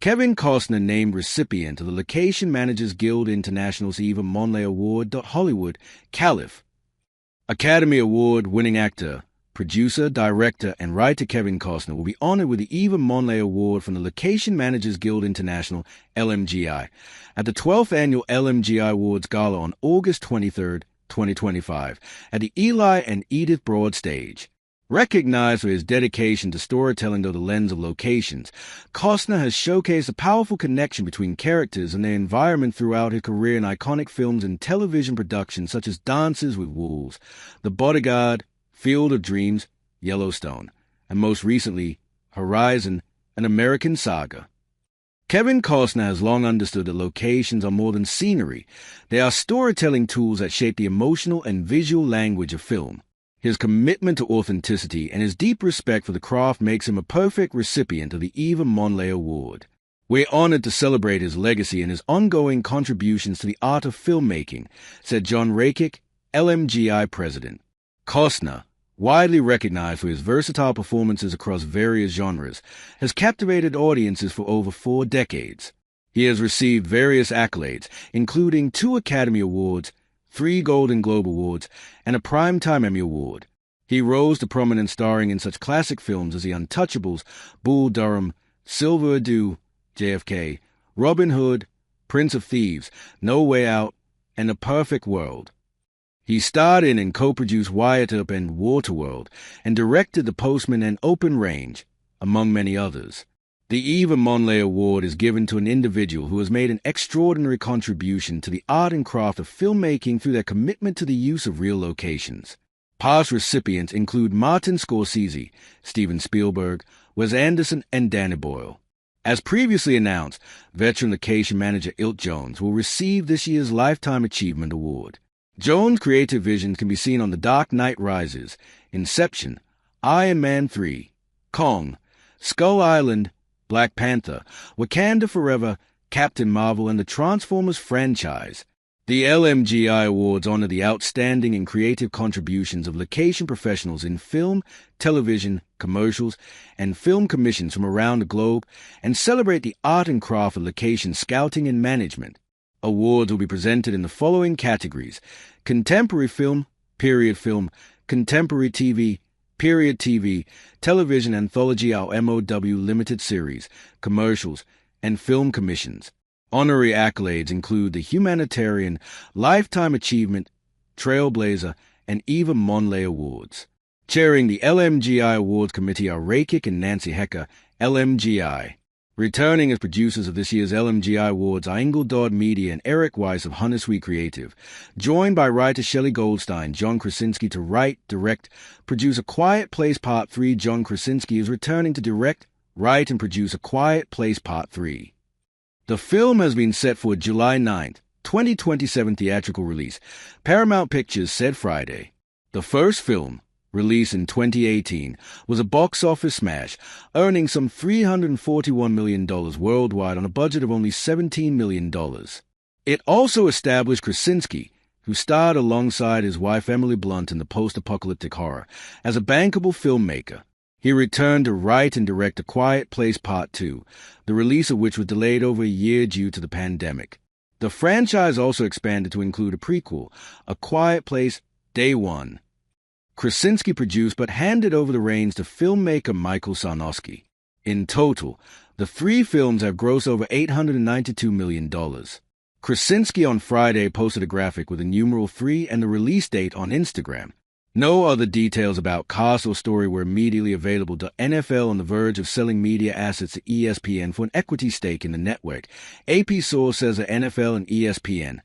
Kevin Costner named recipient of the Location Managers Guild International's Eva Monley Award. Hollywood, Caliph. Academy Award-winning actor, producer, director, and writer Kevin Costner will be honored with the Eva Monley Award from the Location Managers Guild International, LMGI, at the 12th Annual LMGI Awards Gala on August 23, 2025, at the Eli and Edith Broad Stage. Recognized for his dedication to storytelling through the lens of locations, Costner has showcased a powerful connection between characters and their environment throughout his career in iconic films and television productions such as Dances with Wolves, The Bodyguard, Field of Dreams, Yellowstone, and most recently, Horizon, an American Saga. Kevin Costner has long understood that locations are more than scenery. They are storytelling tools that shape the emotional and visual language of film. His commitment to authenticity and his deep respect for the craft makes him a perfect recipient of the Eva Monley Award. We're honored to celebrate his legacy and his ongoing contributions to the art of filmmaking, said John Rakic, LMGI president. Costner, widely recognized for his versatile performances across various genres, has captivated audiences for over 4 decades. He has received various accolades, including 2 Academy Awards, 3 Golden Globe Awards, and a Primetime Emmy Award. He rose to prominence starring in such classic films as The Untouchables, Bull Durham, Silver Ado, JFK, Robin Hood, Prince of Thieves, No Way Out, and A Perfect World. He starred in and co-produced Wyatt Earp and Waterworld, and directed The Postman and Open Range, among many others. The Eva Monley Award is given to an individual who has made an extraordinary contribution to the art and craft of filmmaking through their commitment to the use of real locations. Past recipients include Martin Scorsese, Steven Spielberg, Wes Anderson, and Danny Boyle. As previously announced, veteran location manager Ilt Jones will receive this year's Lifetime Achievement Award. Jones' creative vision can be seen on The Dark Knight Rises, Inception, Iron Man 3, Kong, Skull Island, Black Panther, Wakanda Forever, Captain Marvel, and the Transformers franchise. The LMGI Awards honor the outstanding and creative contributions of location professionals in film, television, commercials, and film commissions from around the globe, and celebrate the art and craft of location scouting and management. Awards will be presented in the following categories: Contemporary Film, Period Film, Contemporary TV, Period TV, Television Anthology or MOW Limited Series, Commercials, and Film Commissions. Honorary accolades include the Humanitarian, Lifetime Achievement, Trailblazer, and Eva Monley Awards. Chairing the LMGI Awards Committee are Rakic and Nancy Hecker, LMGI. Returning as producers of this year's LMGI Awards are Engeldodd Media and Eric Weiss of Honeysweet Creative, joined by writer Shelley Goldstein. John Krasinski to write, direct, produce A Quiet Place Part 3. John Krasinski is returning to direct, write, and produce A Quiet Place Part 3. The film has been set for a July 9, 2027 theatrical release, Paramount Pictures said Friday. The first film, released in 2018, was a box office smash, earning some $341 million worldwide on a budget of only $17 million. It also established Krasinski, who starred alongside his wife Emily Blunt in the post-apocalyptic horror, as a bankable filmmaker. He returned to write and direct A Quiet Place Part 2, the release of which was delayed over a year due to the pandemic. The franchise also expanded to include a prequel, A Quiet Place Day One. Krasinski produced but handed over the reins to filmmaker Michael Sarnowski. In total, the 3 films have grossed over $892 million. Krasinski on Friday posted a graphic with a numeral 3 and the release date on Instagram. No other details about cast or story were immediately available to NFL on the verge of selling media assets to ESPN for an equity stake in the network. AP source says that NFL and ESPN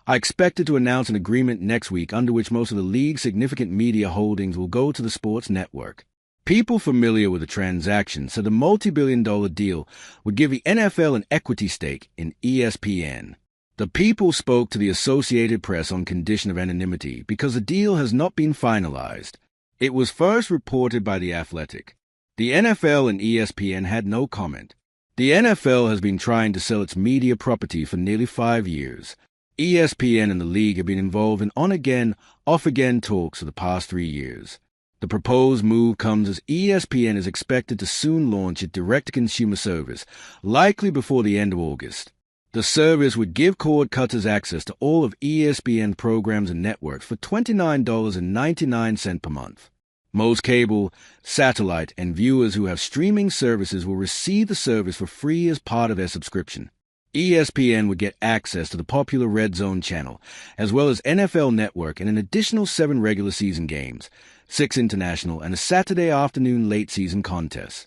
are expected to announce an agreement next week under which most of the league's significant media holdings will go to the sports network. People familiar with the transaction said the multi-billion-dollar deal would give the NFL an equity stake in ESPN. The People spoke to the Associated Press on condition of anonymity because the deal has not been finalized. It was first reported by The Athletic. The NFL and ESPN had no comment. The NFL has been trying to sell its media property for nearly 5 years. ESPN and the league have been involved in on-again, off-again talks for the past 3 years. The proposed move comes as ESPN is expected to soon launch its direct-to-consumer service, likely before the end of August. The service would give cord cutters access to all of ESPN programs and networks for $29.99 per month. Most cable, satellite, and viewers who have streaming services will receive the service for free as part of their subscription. ESPN would get access to the popular Red Zone channel, as well as NFL Network and an additional 7 regular season games, 6 international, and a Saturday afternoon late-season contest.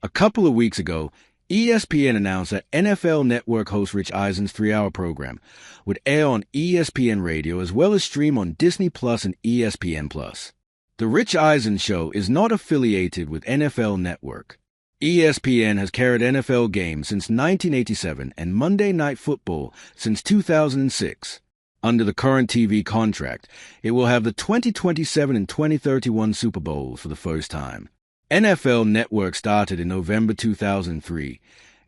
A couple of weeks ago, ESPN announced that NFL Network host Rich Eisen's 3-hour program would air on ESPN Radio as well as stream on Disney Plus and ESPN Plus. The Rich Eisen Show is not affiliated with NFL Network. ESPN has carried NFL games since 1987 and Monday Night Football since 2006. Under the current TV contract, it will have the 2027 and 2031 Super Bowls for the first time. NFL Network started in November 2003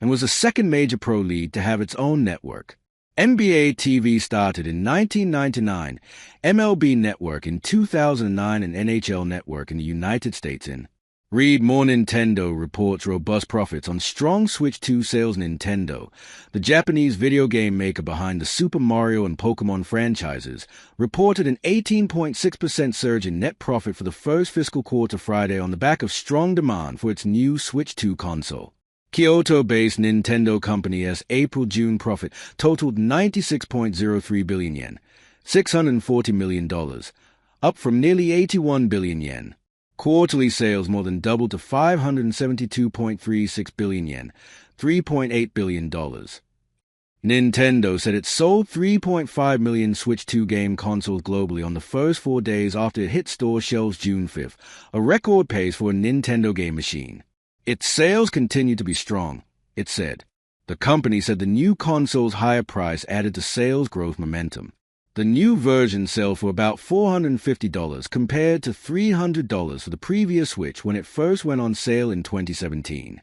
and was the second major pro league to have its own network. NBA TV started in 1999, MLB Network in 2009, and NHL Network in the United States in. Read more. Nintendo reports robust profits on strong Switch 2 sales. Nintendo, the Japanese video game maker behind the Super Mario and Pokemon franchises, reported an 18.6% surge in net profit for the first fiscal quarter Friday on the back of strong demand for its new Switch 2 console. Kyoto-based Nintendo Company's April-June profit totaled 96.03 billion yen, $640 million, up from nearly 81 billion yen. Quarterly sales more than doubled to 572.36 billion yen, $3.8 billion. Nintendo said it sold 3.5 million Switch 2 game consoles globally on the first 4 days after it hit store shelves June 5th, a record pace for a Nintendo game machine. Its sales continue to be strong, it said. The company said the new console's higher price added to sales growth momentum. The new version sells for about $450 compared to $300 for the previous Switch when it first went on sale in 2017.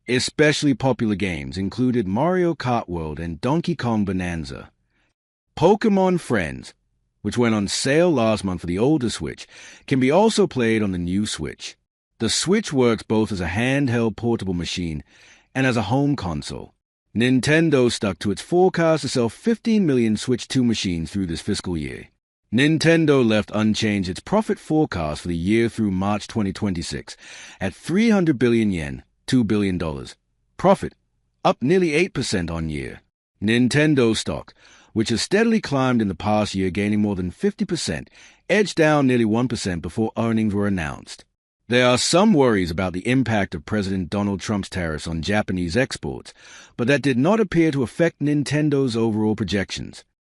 Especially popular games included Mario Kart World and Donkey Kong Bonanza. Pokémon Friends, which went on sale last month for the older Switch, can be also played on the new Switch. The Switch works both as a handheld portable machine and as a home console. Nintendo stuck to its forecast to sell 15 million Switch 2 machines through this fiscal year. Nintendo left unchanged its profit forecast for the year through March 2026 at 300 billion yen, $2 billion. Profit, up nearly 8% on year. Nintendo stock, which has steadily climbed in the past year, gaining more than 50%, edged down nearly 1% before earnings were announced. There are some worries about the impact of President Donald Trump's tariffs on Japanese exports, but that did not appear to affect Nintendo's overall projections.